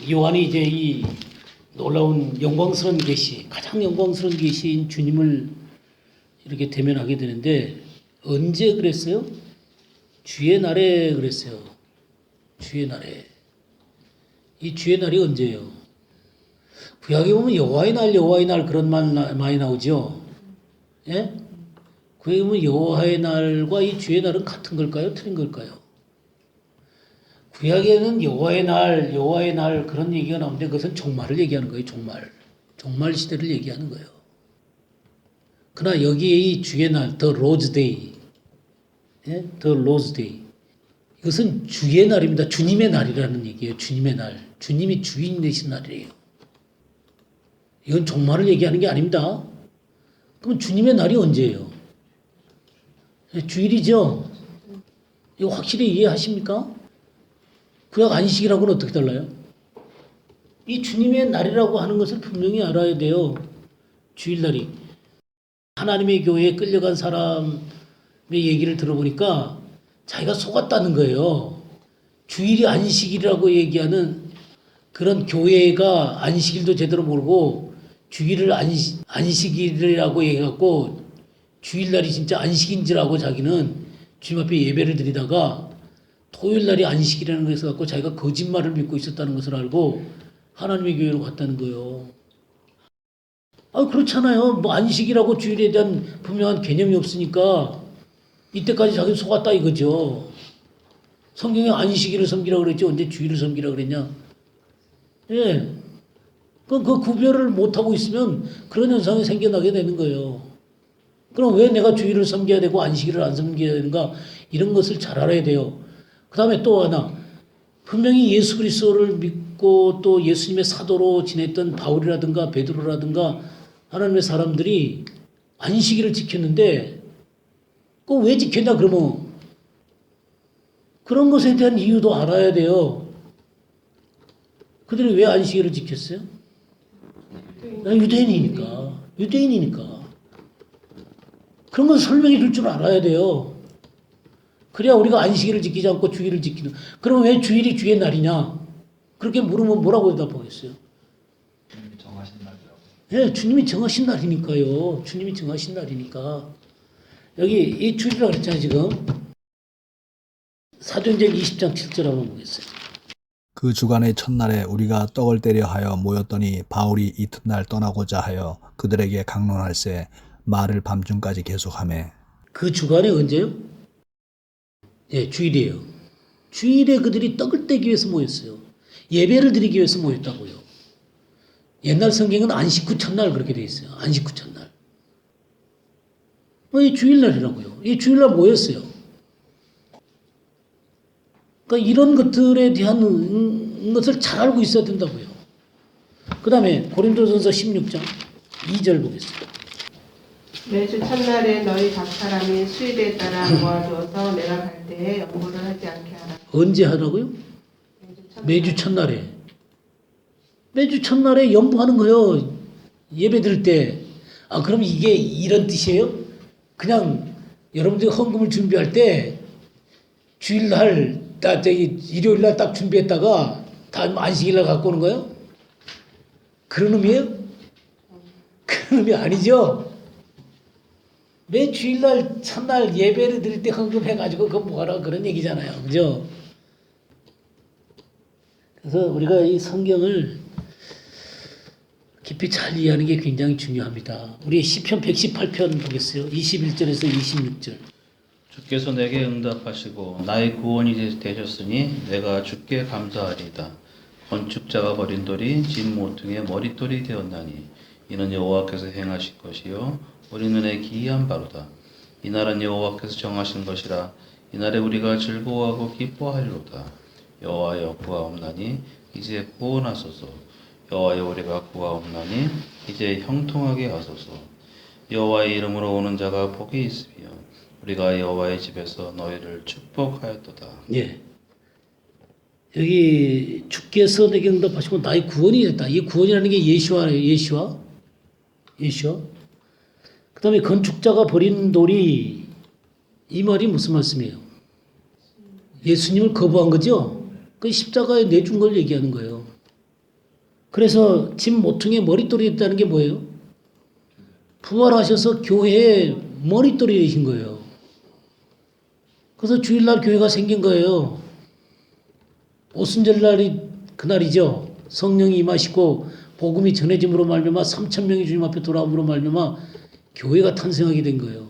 요한이 이제 이 놀라운 영광스러운 계시, 가장 영광스러운 계시인 주님을 이렇게 대면하게 되는데 언제 그랬어요? 주의 날에 그랬어요. 주의 날에. 이 주의 날이 언제예요? 구약에 보면 여호와의 날 그런 말 많이 나오죠. 예? 구약에 보면 여호와의 날과 이 주의 날은 같은 걸까요? 틀린 걸까요? 구약에는 여호와의 날 그런 얘기가 나오는데 그것은 종말을 얘기하는 거예요. 종말 시대를 얘기하는 거예요. 그러나 여기에 이 주의 날, The Lord's Day, 예? The Lord's Day. 이것은 주의 날입니다. 주님의 날이라는 얘기예요. 주님의 날. 주님이 주인 되신 날이에요. 이건 종말을 얘기하는 게 아닙니다. 그럼 주님의 날이 언제예요? 예, 주일이죠? 이거 확실히 이해하십니까? 구약 안식이라고는 어떻게 달라요? 이 주님의 날이라고 하는 것을 분명히 알아야 돼요. 주일날이. 하나님의 교회에 끌려간 사람의 얘기를 들어보니까 자기가 속았다는 거예요. 주일이 안식일이라고 얘기하는 그런 교회가 안식일도 제대로 모르고 주일을 안식일이라고 얘기해갖고 주일날이 진짜 안식인 줄 알고 자기는 주님 앞에 예배를 드리다가 토요일날이 안식이라는 것을 갖고 자기가 거짓말을 믿고 있었다는 것을 알고 하나님의 교회로 갔다는 거예요. 그렇잖아요. 뭐 안식이라고 주일에 대한 분명한 개념이 없으니까 이때까지 자기는 속았다 이거죠. 성경에 안식일을 섬기라고 그랬지 언제 주일을 섬기라고 그랬냐. 예. 그 구별을 못하고 있으면 그런 현상이 생겨나게 되는 거예요. 그럼 왜 내가 주일을 섬겨야 되고 안식일을 안 섬겨야 되는가 이런 것을 잘 알아야 돼요. 그 다음에 또 하나 분명히 예수 그리스도를 믿고 또 예수님의 사도로 지냈던 바울이라든가 베드로라든가 하나님의 사람들이 안식일을 지켰는데 그거 왜 지켰냐 그러면 그런 것에 대한 이유도 알아야 돼요. 그들이 왜 안식일을 지켰어요? 유대인이니까. 그런 건 설명해 줄 줄 알아야 돼요. 그래야 우리가 안식일을 지키지 않고 주일을 지키는. 그러면 왜 주일이 주의 날이냐? 그렇게 물으면 뭐라고 대답하겠어요? 주님이 정하신 날이라고. 예, 주님이 정하신 날이니까요. 주님이 정하신 날이니까. 여기 이 주일이라고 그랬잖아요, 지금. 사도행전 20장 7절 한번 보겠어요. 그 주간의 첫날에 우리가 떡을 떼려 하여 모였더니 바울이 이튿날 떠나고자 하여 그들에게 강론할세 말을 밤중까지 계속하매. 그 주간에 언제요? 예, 주일이에요. 주일에 그들이 떡을 떼기 위해서 모였어요. 예배를 드리기 위해서 모였다고요. 옛날 성경은 안식 후 첫날 그렇게 돼 있어요. 안식 후 첫날. 이 주일날이라고요. 이 주일날 모였어요. 그러니까 이런 것들에 대한 것을 잘 알고 있어야 된다고요. 그 다음에 고린도전서 16장 2절 보겠습니다. 매주 첫날에 너희 각 사람이 수입에 따라 모아두어서 내가 갈 때에 연보를 하지 않게 하라. 언제 하라고요? 매주 첫날에. 매주 첫날에 연보하는 거요. 예배 드릴 때. 그럼 이게 이런 뜻이에요? 그냥 여러분들이 헌금을 준비할 때 주일날, 일요일날 딱 준비했다가 다음 안식일날 갖고 오는 거예요? 그런 의미예요? 그런 의미 아니죠? 매 주일날 첫날 예배를 드릴 때 헌금해가지고 그거 뭐하라 그런 얘기잖아요. 그죠? 그래서 우리가 이 성경을 깊이 잘 이해하는 게 굉장히 중요합니다. 우리 시편 118편 보겠어요. 21절에서 26절. 주께서 내게 응답하시고 나의 구원이 되셨으니 내가 주께 감사하리이다. 건축자가 버린 돌이 집 모퉁이의 머릿돌이 되었나니 이는 여호와께서 행하신 것이요 우리 눈에 기이한 바로다. 이 날은 여호와께서 정하신 것이라 이 날에 우리가 즐거워하고 기뻐하리로다. 여호와여 구하옵나니 이제 구원하소서. 여호와여 우리가 구하옵나니 이제 형통하게 하소서. 여호와의 이름으로 오는 자가 복이 있으며 우리가 여호와의 집에서 너희를 축복하였도다. 예. 여기 주께서 내게 응답하시고 나의 구원이 됐다. 이 구원이라는 게 예시와. 그 다음에 건축자가 버린 돌이 이 말이 무슨 말씀이에요? 예수님을 거부한 거죠? 그 십자가에 내준 걸 얘기하는 거예요. 그래서 집 모퉁이에 머릿돌이 있다는 게 뭐예요? 부활하셔서 교회에 머릿돌이 되신 거예요. 그래서 주일날 교회가 생긴 거예요. 오순절날이 그날이죠. 성령이 임하시고 복음이 전해짐으로 말미암아 3,000명이 주님 앞에 돌아옴으로 말미암아 교회가 탄생하게 된 거예요.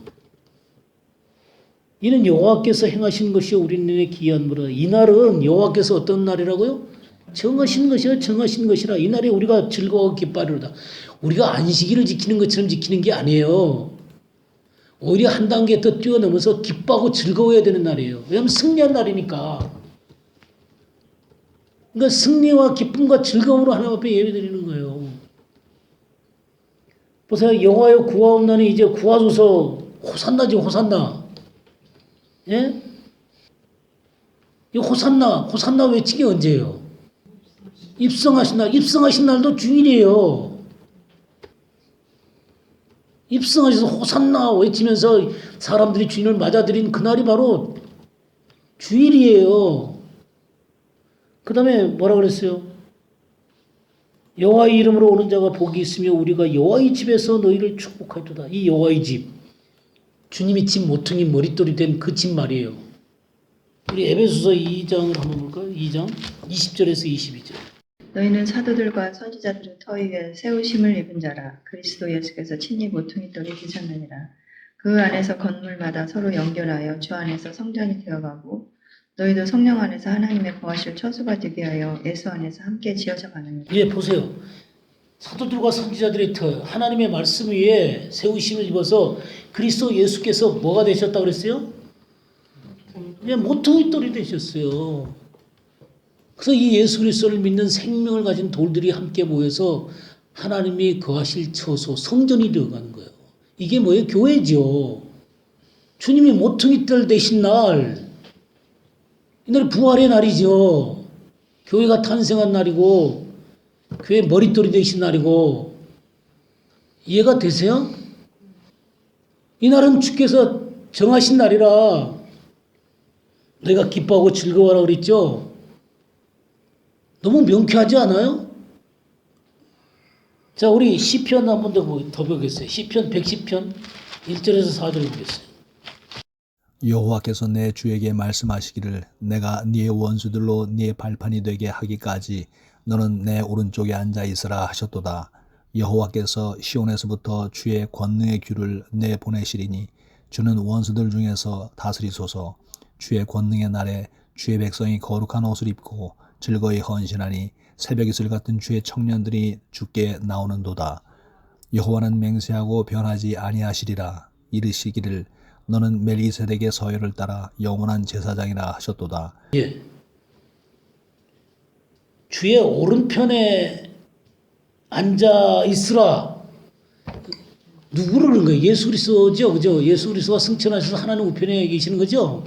이는 여호와께서 행하신 것이 우리의 기이한 무라. 이날은 여호와께서 어떤 날이라고요? 정하신 것이라 정하신 것이라. 이날에 우리가 즐거워 기뻐하리로다. 우리가 안식일을 지키는 것처럼 지키는 게 아니에요. 오히려 한 단계 더 뛰어넘어서 기뻐하고 즐거워야 되는 날이에요. 왜냐하면 승리한 날이니까. 그러니까 승리와 기쁨과 즐거움으로 하나님 앞에 예배드리는 거예요. 보세요. 여호와여 구하옵나니 이제 구하소서. 호산나지 호산나. 예? 이 호산나 외치기 언제예요? 입성하신 날도 주일이에요. 입성하셔서 호산나 외치면서 사람들이 주인을 맞아들인 그날이 바로 주일이에요. 그 다음에 뭐라 그랬어요? 여호와의 이름으로 오는 자가 복이 있으며 우리가 여호와의 집에서 너희를 축복하리로다. 이 여호와의 집, 주님이 집 모퉁이 머릿돌이 된 그 집 말이에요. 우리 에베소서 2장을 한번 볼까요? 2장 20절에서 22절. 너희는 사도들과 선지자들의 터 위에 세우심을 입은 자라. 그리스도 예수께서 친히 모퉁이 돌이 되셨느니라. 그 안에서 건물마다 서로 연결하여 주 안에서 성전이 되어가고 너희도 성령 안에서 하나님의 거하실 처소가 되게 하여 예수 안에서 함께 지어져 가느니라. 예, 보세요. 사도들과 선지자들의 터, 하나님의 말씀 위에 세우심을 입어서 그리스도 예수께서 뭐가 되셨다고 그랬어요? 예, 모퉁이 돌이 되셨어요. 그래서 이 예수 그리스도를 믿는 생명을 가진 돌들이 함께 모여서 하나님이 거하실 처소, 성전이 되어가는 거예요. 이게 뭐예요? 교회죠. 주님이 모퉁이 돌 되신 날, 이날이 부활의 날이죠. 교회가 탄생한 날이고 교회 머릿돌이 되신 날이고. 이해가 되세요? 이날은 주께서 정하신 날이라 너희가 기뻐하고 즐거워하라 그랬죠. 너무 명쾌하지 않아요? 자, 우리 시편 한 번 더 보겠어요. 시편 110편 1절에서 4절 보겠어요. 여호와께서 내 주에게 말씀하시기를 내가 네의 원수들로 네의 발판이 되게 하기까지 너는 내 오른쪽에 앉아 있으라 하셨도다. 여호와께서 시온에서부터 주의 권능의 규를 내 보내시리니 주는 원수들 중에서 다스리소서. 주의 권능의 날에 주의 백성이 거룩한 옷을 입고 즐거이 헌신하니 새벽 이슬 같은 주의 청년들이 주께 나오는도다. 여호와는 맹세하고 변하지 아니하시리라. 이르시기를 너는 멜기세덱의 서열을 따라 영원한 제사장이라 하셨도다. 예. 주의 오른편에 앉아 있으라. 누구를 그런 거예요? 예수 그리스도죠. 그죠? 예수 그리스도가 승천하셔서 하나님 우편에 계시는 거죠.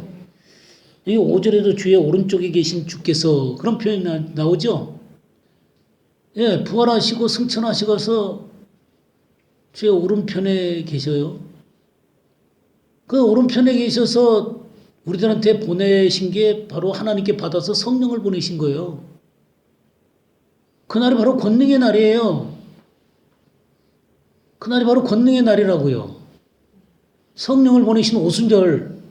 여기 5절에도 주의 오른쪽에 계신 주께서 그런 표현이 나오죠. 예, 부활하시고 승천하시고서 주의 오른편에 계셔요. 그 오른편에 계셔서 우리들한테 보내신 게 바로 하나님께 받아서 성령을 보내신 거예요. 그날이 바로 권능의 날이에요. 그날이 바로 권능의 날이라고요. 성령을 보내신 오순절.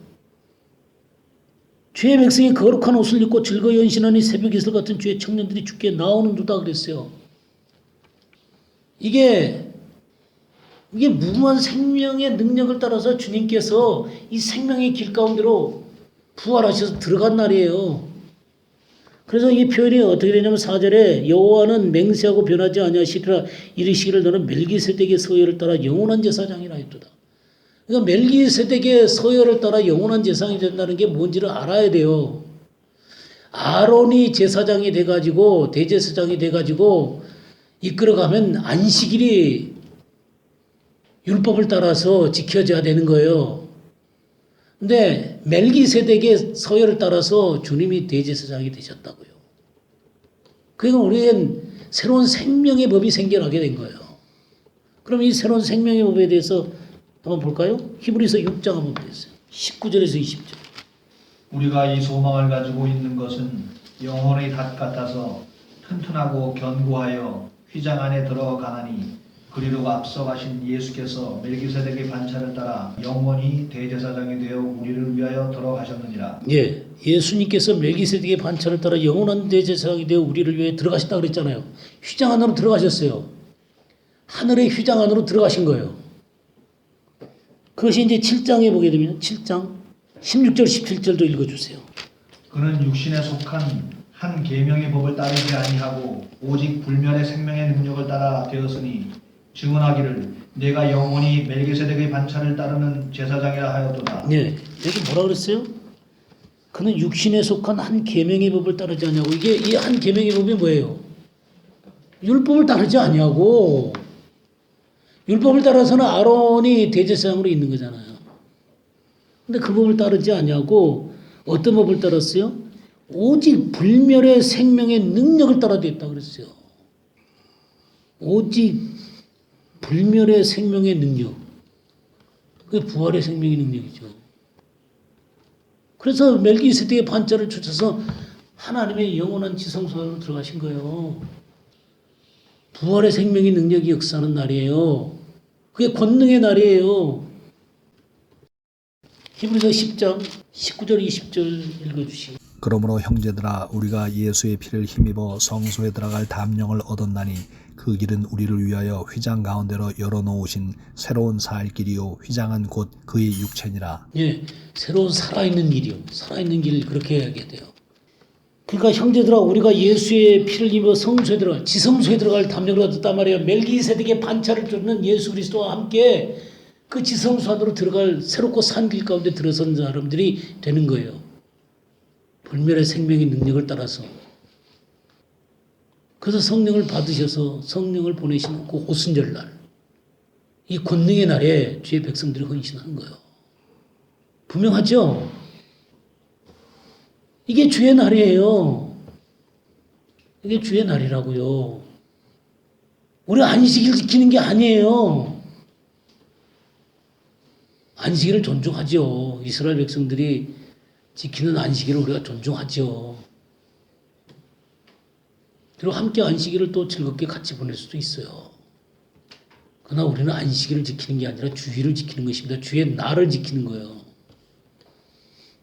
주의 백성이 거룩한 옷을 입고 즐거이 헌신하니 새벽 이슬 같은 주의 청년들이 주께 나오는도다 그랬어요. 이게 무궁한 생명의 능력을 따라서 주님께서 이 생명의 길 가운데로 부활하셔서 들어간 날이에요. 그래서 이 표현이 어떻게 되냐면 4절에 여호와는 맹세하고 변하지 아니하시리라. 이르시기를 너는 멜기세덱의 서열을 따라 영원한 제사장이라 했도다. 그러니까 멜기세덱의 서열을 따라 영원한 제사장이 된다는 게 뭔지를 알아야 돼요. 아론이 제사장이 돼가지고 대제사장이 돼가지고 이끌어가면 안식일이 율법을 따라서 지켜져야 되는 거예요. 근데 멜기세덱의 서열을 따라서 주님이 대제사장이 되셨다고요. 그러니까 우리는 새로운 생명의 법이 생겨나게 된 거예요. 그럼 이 새로운 생명의 법에 대해서 한번 볼까요? 히브리서 6장 한번 보겠어요. 19절에서 20절. 우리가 이 소망을 가지고 있는 것은 영혼의 닷 같아서 튼튼하고 견고하여 휘장 안에 들어가나니 그리로 앞서가신 예수께서 멜기세덱의 반차를 따라 영원히 대제사장이 되어 우리를 위하여 들어가셨느니라. 예, 예수님께서 멜기세덱의 반차를 따라 영원한 대제사장이 되어 우리를 위해 들어가셨다 그랬잖아요. 휘장 안으로 들어가셨어요. 하늘의 휘장 안으로 들어가신 거예요. 그것이 이제 7장에 보게 되면 7장 16절 17절도 읽어주세요. 그는 육신에 속한 한 계명의 법을 따르지 아니하고 오직 불멸의 생명의 능력을 따라 되었으니 증언하기를 내가 영원히 멜기세덱의 반차를 따르는 제사장이라 하였도다. 예, 여기 뭐라 그랬어요? 그는 육신에 속한 한 계명의 법을 따르지 아니하고 이게 이 한 계명의 법이 뭐예요? 율법을 따르지 아니하고 율법을 따라서는 아론이 대제사장으로 있는 거잖아요. 근데 그 법을 따르지 아니하고 어떤 법을 따랐어요? 오직 불멸의 생명의 능력을 따라 되었다 그랬어요. 오직 불멸의 생명의 능력. 그게 부활의 생명의 능력이죠. 그래서 멜기세덱의 반차를 쫓아서 하나님의 영원한 지성소로 들어가신 거예요. 부활의 생명의 능력이 역사하는 날이에요. 그게 권능의 날이에요. 히브리서 10장 19절 20절 읽어주시고. 그러므로 형제들아 우리가 예수의 피를 힘입어 성소에 들어갈 담령을 얻었나니 그 길은 우리를 위하여 휘장 가운데로 열어놓으신 새로운 살 길이요 휘장은 곧 그의 육체니라. 예, 새로운 살아있는 일이요. 살아있는 길 그렇게 해야 돼요. 그러니까 형제들아 우리가 예수의 피를 입어 성소에 들어갈 지성소에 들어갈 담력을 얻었단 말이에요. 멜기세덱의 반차를 쫓는 예수 그리스도와 함께 그 지성소 안으로 들어갈 새롭고 산 길 가운데 들어선 사람들이 되는 거예요. 불멸의 생명의 능력을 따라서. 그래서 성령을 받으셔서 성령을 보내시는 그 오순절날 이 권능의 날에 주의 백성들이 헌신하는 거예요. 분명하죠? 이게 주의 날이에요. 이게 주의 날이라고요. 우리 안식일 지키는 게 아니에요. 안식일을 존중하죠. 이스라엘 백성들이 지키는 안식일을 우리가 존중하죠. 그리고 함께 안식일을 또 즐겁게 같이 보낼 수도 있어요. 그러나 우리는 안식일을 지키는 게 아니라 주일을 지키는 것입니다. 주의 날을 지키는 거예요.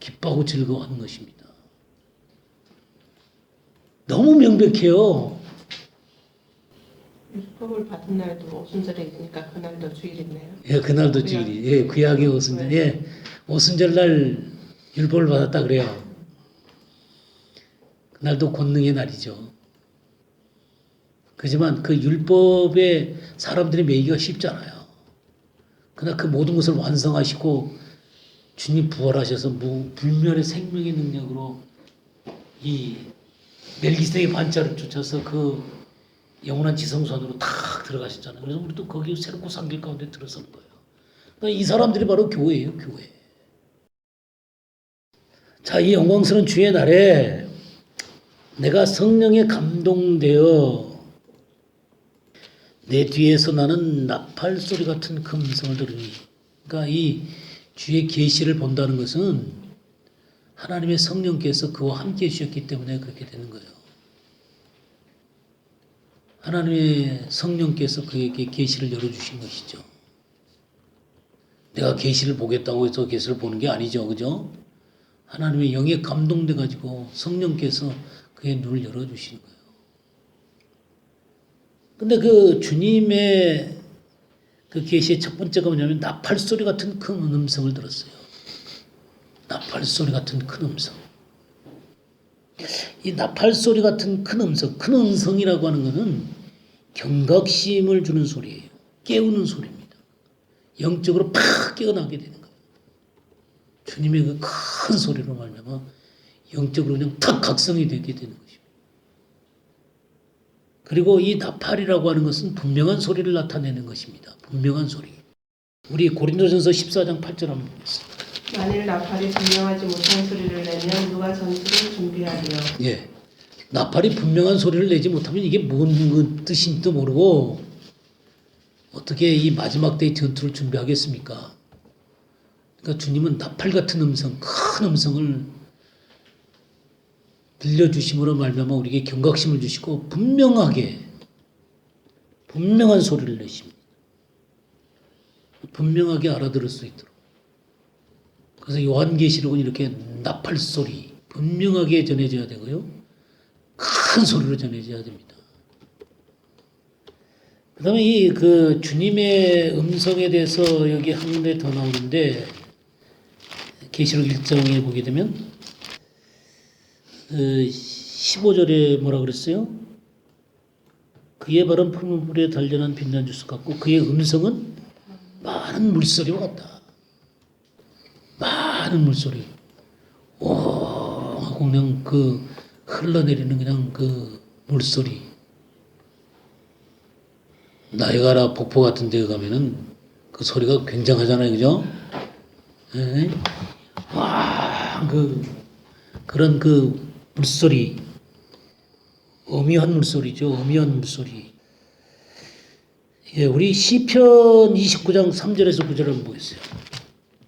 기뻐하고 즐거워하는 것입니다. 너무 명백해요. 율법을 받은 날도 오순절에 있으니까 그날도 주일이네요. 예, 그날도 주일이. 예, 구약의 오순절. 예, 오순절 날 율법을 받았다 그래요. 그날도 권능의 날이죠. 그렇지만 그 율법에 사람들이 매기가 쉽잖아요. 그러나 그 모든 것을 완성하시고 주님 부활하셔서 불멸의 생명의 능력으로 이 멜기세덱의 반차를 쫓아서 그 영원한 지성소 안으로 탁 들어가셨잖아요. 그래서 우리도 거기 새롭고 산길 가운데 들어서는 거예요. 그러니까 이 사람들이 바로 교회예요, 교회. 자, 이 영광스러운 주의 날에 내가 성령에 감동되어 내 뒤에서 나는 나팔 소리 같은 그 음성을 들으니. 그러니까 이 주의 계시를 본다는 것은 하나님의 성령께서 그와 함께 해주셨기 때문에 그렇게 되는 거예요. 하나님의 성령께서 그에게 계시를 열어주신 것이죠. 내가 계시를 보겠다고 해서 계시를 보는 게 아니죠. 그죠? 하나님의 영에 감동돼 가지고 성령께서 그의 눈을 열어주시는 거예요. 근데 그 주님의 그 계시의 첫 번째가 뭐냐면 나팔 소리 같은 큰 음성을 들었어요. 나팔 소리 같은 큰 음성. 이 나팔 소리 같은 큰 음성, 큰 음성이라고 하는 것은 경각심을 주는 소리예요. 깨우는 소리입니다. 영적으로 팍 깨어나게 되는 거예요. 주님의 그 큰 소리로 말미암아 영적으로 그냥 탁 각성이 되게 되는 것입니다. 그리고 이 나팔이라고 하는 것은 분명한 소리를 나타내는 것입니다. 분명한 소리. 우리 고린도전서 14장 8절 한번 보겠습니다. 만일 나팔이 분명하지 못한 소리를 내면 누가 전투를 준비하리요. 예. 나팔이 분명한 소리를 내지 못하면 이게 뭔 뜻인지도 모르고 어떻게 이 마지막 때의 전투를 준비하겠습니까? 그러니까 주님은 나팔 같은 음성, 큰 음성을 들려주심으로 말미암아 우리에게 경각심을 주시고 분명하게 분명한 소리를 내십니다. 분명하게 알아들을 수 있도록. 그래서 요한계시록은 이렇게 나팔소리 분명하게 전해져야 되고요. 큰 소리로 전해져야 됩니다. 그 다음에 이 그 주님의 음성에 대해서 여기 한 군데 더 나오는데 계시록 1장에 보게 되면 15절에 뭐라 그랬어요? 그의 발은 푸른 불에 단련한 빛난 주스 같고 그의 음성은 많은 물소리와 같다. 많은 물소리. 오 하고 그냥 그 흘러내리는 그냥 그 물소리. 나이가라 폭포 같은 데 가면은 그 소리가 굉장하잖아요. 그죠? 예? 와, 그런 그 물소리. 어미한 물소리죠. 어미한 물소리. 예, 우리 시편 29장 3절에서 9절 한번 보겠어요.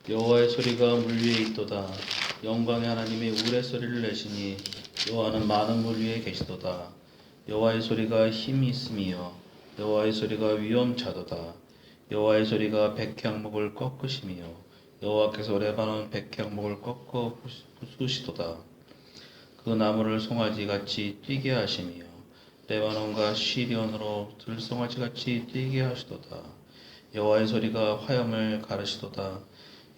여호와의 소리가 물 위에 있도다. 영광의 하나님이 우레 소리를 내시니 여호와는 많은 물 위에 계시도다. 여호와의 소리가 힘이 있음이요 여호와의 소리가 위엄차도다. 여호와의 소리가 백향목을 꺾으시며 여호와께서 레바논 백향목을 꺾어 부수시도다. 그 나무를 송아지같이 뛰게 하시며 레바논과 시리온으로 들송아지같이 뛰게 하시도다. 여호와의 소리가 화염을 가르시도다.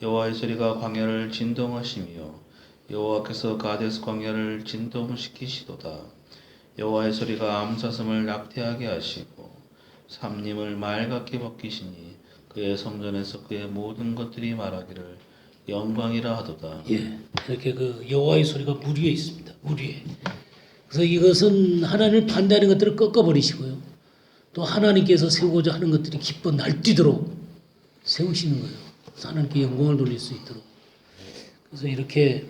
여호와의 소리가 광야를 진동하시며 여호와께서 가데스 광야를 진동시키시도다. 여호와의 소리가 암사슴을 낙태하게 하시고 삼림을 맑게 벗기시니 그의 성전에서 그의 모든 것들이 말하기를 영광이라 하도다. 예, 이렇게 그 여호와의 소리가 물 위에 있습니다. 물 위에. 그래서 이것은 하나님을 반대하는 것들을 꺾어버리시고요. 또 하나님께서 세우고자 하는 것들이 기뻐 날뛰도록 세우시는 거예요. 그래서 하나님께 영광을 돌릴 수 있도록. 그래서 이렇게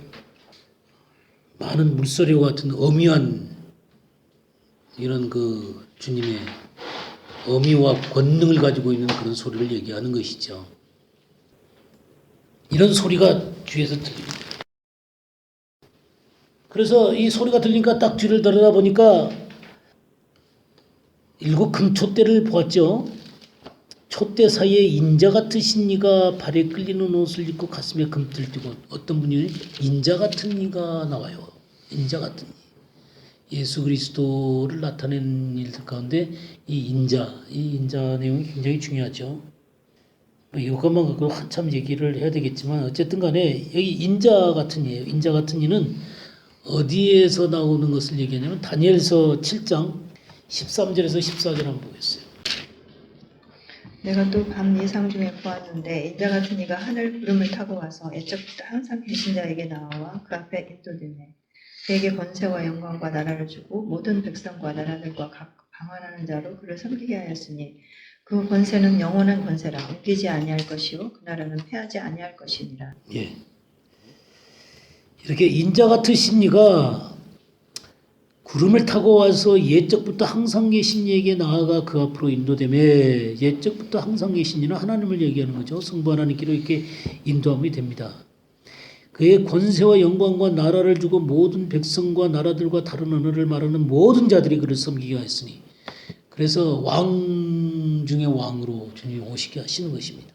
많은 물소리와 같은 어미한 이런 그 주님의 어미와 권능을 가지고 있는 그런 소리를 얘기하는 것이죠. 이런 소리가 뒤에서 들립니다. 그래서 이 소리가 들리니까 딱 뒤를 들여다보니까 7 큰 촛대를 보았죠. 촛대 사이에 인자 같으신 이가 발에 끌리는 옷을 입고 가슴에 금띠를 띠고 어떤 분이 인자 같은 이가 나와요. 인자 같은 이. 예수 그리스도를 나타낸 일들 가운데 이 인자 내용이 굉장히 중요하죠. 이것만 갖고 한참 얘기를 해야 되겠지만 어쨌든 간에 여기 인자 같은 이예요. 인자 같은 이는 어디에서 나오는 것을 얘기하냐면 다니엘서 7장 13절에서 14절 한번 보겠어요. 내가 또 밤 예상 중에 보았는데 인자 같은 이가 하늘 구름을 타고 와서 애적부터 항상 계신 자에게 나와 그 앞에 인도되네. 그에게 권세와 영광과 나라를 주고 모든 백성과 나라들과 각 방언하는 자로 그를 섬기게 하였으니 그 권세는 영원한 권세라 옮기지 아니할 것이요 그 나라는 패하지 아니할 것이니라. 예. 이렇게 인자 같으신 이가 구름을 타고 와서 옛적부터 항상 계신 이에게 나아가 그 앞으로 인도되매 옛적부터 항상 계신 이는 하나님을 얘기하는 거죠. 성부 하나님께로 이렇게 인도함이 됩니다. 그의 권세와 영광과 나라를 주고 모든 백성과 나라들과 다른 언어를 말하는 모든 자들이 그를 섬기게 하였으니 그래서 왕 중에 왕으로 주님이 오시게 하시는 것입니다.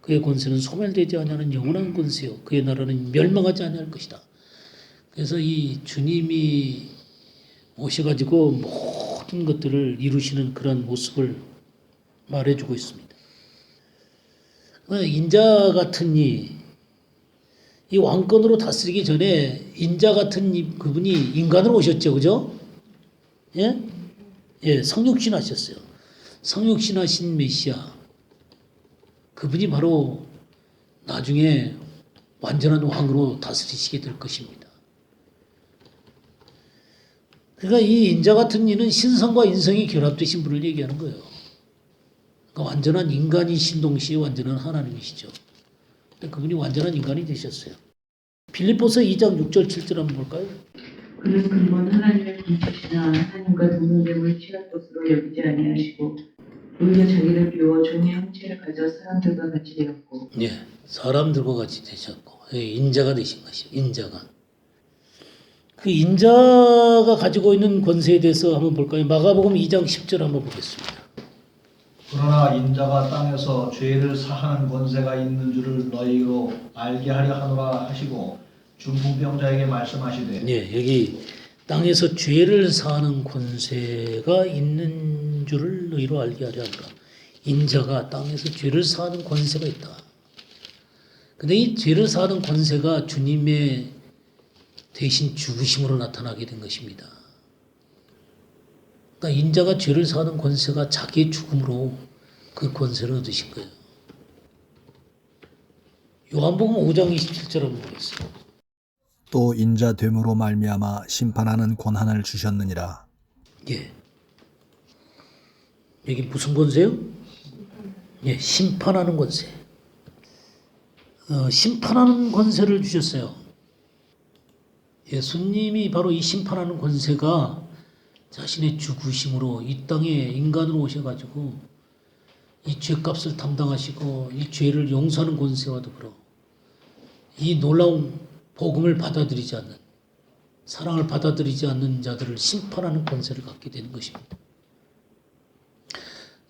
그의 권세는 소멸되지 아니하는 영원한 권세요. 그의 나라는 멸망하지 아니할 것이다. 그래서 이 주님이 오셔가지고 모든 것들을 이루시는 그런 모습을 말해주고 있습니다. 인자 같은 이 왕권으로 다스리기 전에 인자 같은 그분이 인간으로 오셨죠. 그죠? 예? 예, 성육신 하셨어요. 성육신 하신 메시아. 그분이 바로 나중에 완전한 왕으로 다스리시게 될 것입니다. 그러니까 이 인자 같은 이는 신성과 인성이 결합되신 분을 얘기하는 거예요. 그러니까 완전한 인간이신 동시에 완전한 하나님이시죠. 그분이 완전한 인간이 되셨어요. 빌립보서 2장 6절 7절 한번 볼까요? 그는 근본 하나님의 본체시나 하나님과 동등됨을 취할 것으로 여기지 아니하시고 오히려 자기를 비워 종의 형체를 가져 사람들과 같이 되었고 예, 사람들과 같이 되셨고 예, 인자가 되신 것이요. 인자가. 그 인자가 가지고 있는 권세에 대해서 한번 볼까요? 마가복음 2장 10절 한번 보겠습니다. 그러나 인자가 땅에서 죄를 사하는 권세가 있는 줄을 너희로 알게 하려 하노라 하시고 중풍병자에게 말씀하시되 예, 여기 땅에서 죄를 사하는 권세가 있는 줄을 너희로 알게 하려 하노라. 인자가 땅에서 죄를 사하는 권세가 있다. 근데 이 죄를 사하는 권세가 주님의 대신 죽으심으로 나타나게 된 것입니다. 그러니까 인자가 죄를 사하는 권세가 자기의 죽음으로 그 권세를 얻으신 거예요. 요한복음 5장 27절 한번 보겠습니다. 또 인자 됨으로 말미암아 심판하는 권한을 주셨느니라. 예. 여기 무슨 권세요? 예, 심판하는 권세. 심판하는 권세를 주셨어요. 예수님이 바로 이 심판하는 권세가 자신의 죽으심으로 이 땅에 인간으로 오셔가지고 이 죄값을 담당하시고 이 죄를 용서하는 권세와 더불어 이 놀라운 복음을 받아들이지 않는, 사랑을 받아들이지 않는 자들을 심판하는 권세를 갖게 되는 것입니다.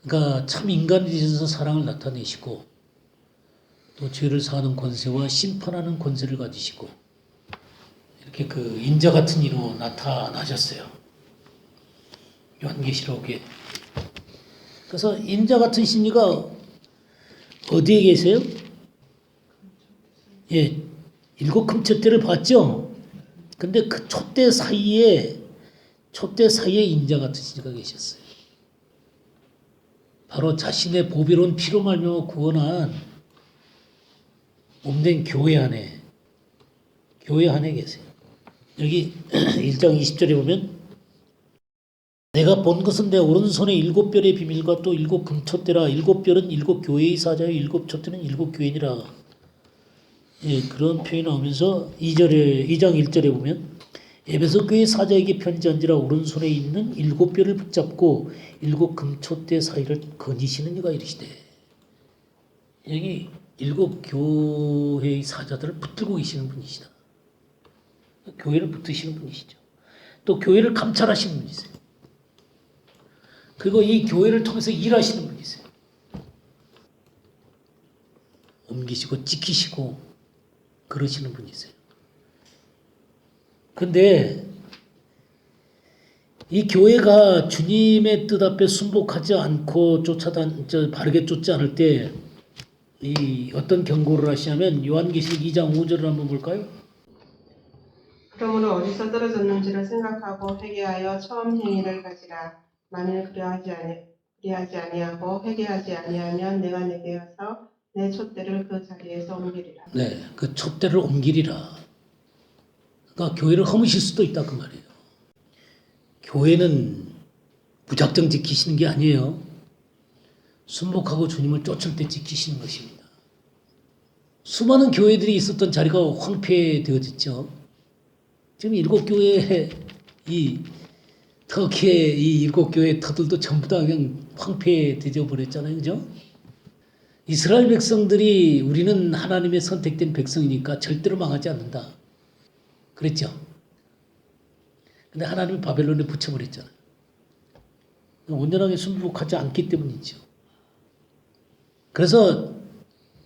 그러니까 참 인간이 되셔서 사랑을 나타내시고 또 죄를 사하는 권세와 심판하는 권세를 가지시고 이렇게 그 인자 같은 이로 나타나셨어요. 요한계시록에. 그래서 인자 같은 신이가 어디에 계세요? 예, 7 금초대를 봤죠? 근데 그 촛대 사이에 인자 같은 신이가 계셨어요. 바로 자신의 보배로운 피로 말미암아 구원한 몸된 교회 안에 계세요. 여기 1장 20절에 보면 내가 본 것은 내 오른손에 7별의 비밀과 또 7 금촛대라. 7별은 7 교회의 사자요 7 촛대는 7 교회니라. 예, 그런 표현이 나오면서 2장 1절에 보면 에베소 교회 사자에게 편지한지라 오른손에 있는 7별을 붙잡고 7 금촛대 사이를 거니시는 이가 이르시되. 여기 7 교회의 사자들을 붙들고 계시는 분이시다. 교회를 붙드시는 분이시죠. 또 교회를 감찰하시는 분이세요. 그리고 이 교회를 통해서 일하시는 분이세요. 옮기시고 지키시고 그러시는 분이세요. 근데 이 교회가 주님의 뜻 앞에 순복하지 않고 바르게 쫓지 않을 때 이 어떤 경고를 하시냐면 요한계시록 2장 5절을 한번 볼까요? 그러므로 어디서 떨어졌는지를 생각하고 회개하여 처음 행위를 가지라. 만일 그리하지 아니하고 회개하지 아니하면 내가 내게 와서 내 촛대를 그 자리에서 옮기리라. 네, 그 촛대를 옮기리라. 그러니까 교회를 허무실 수도 있다 그 말이에요. 교회는 무작정 지키시는 게 아니에요. 순복하고 주님을 쫓을 때 지키시는 것입니다. 수많은 교회들이 있었던 자리가 황폐되어졌죠. 지금 7 교회 터키의 이 7 교회 터들도 전부 다 그냥 황폐되어 버렸잖아요, 그죠? 이스라엘 백성들이 우리는 하나님의 선택된 백성이니까 절대로 망하지 않는다. 그랬죠. 근데 하나님이 바벨론에 붙여버렸잖아요. 온전하게 순복하지 않기 때문이죠. 그래서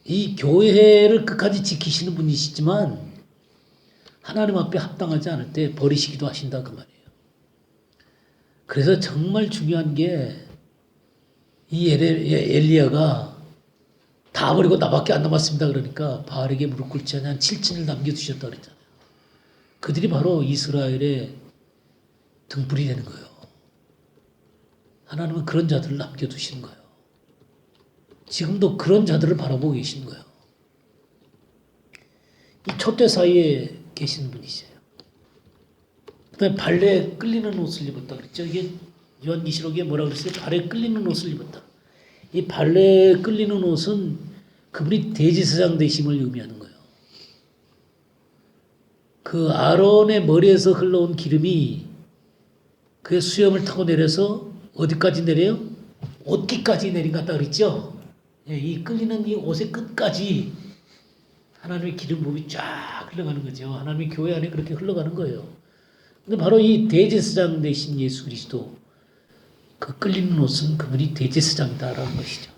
이 교회를 끝까지 지키시는 분이시지만 하나님 앞에 합당하지 않을 때 버리시기도 하신다 그 말이에요. 그래서 정말 중요한 게 이 엘리야가 다 버리고 나밖에 안 남았습니다. 그러니까 바알에게 무릎 꿇지 않은 7천을 남겨두셨다 그랬잖아요. 그들이 바로 이스라엘의 등불이 되는 거예요. 하나님은 그런 자들을 남겨두시는 거예요. 지금도 그런 자들을 바라보고 계시는 거예요. 이 촛대 사이에 계시는 분이세요. 그다음에 발레에 끌리는 옷을 입었다 그랬죠. 이게 요한계시록에 뭐라 그랬어요? 발에 끌리는 옷을 입었다. 이 발레에 끌리는 옷은 그분이 대제사장 되심을 의미하는 거예요. 그 아론의 머리에서 흘러온 기름이 그의 수염을 타고 내려서 어디까지 내려요? 옷깃까지 내린 것 같다 그랬죠. 예, 이 끌리는 이 옷의 끝까지 하나님의 기름 부음이 쫙 흘러가는 거죠. 하나님의 교회 안에 그렇게 흘러가는 거예요. 근데 바로 이 대제사장 되신 예수 그리스도, 그 끌리는 옷은 그분이 대제사장이다라는 것이죠.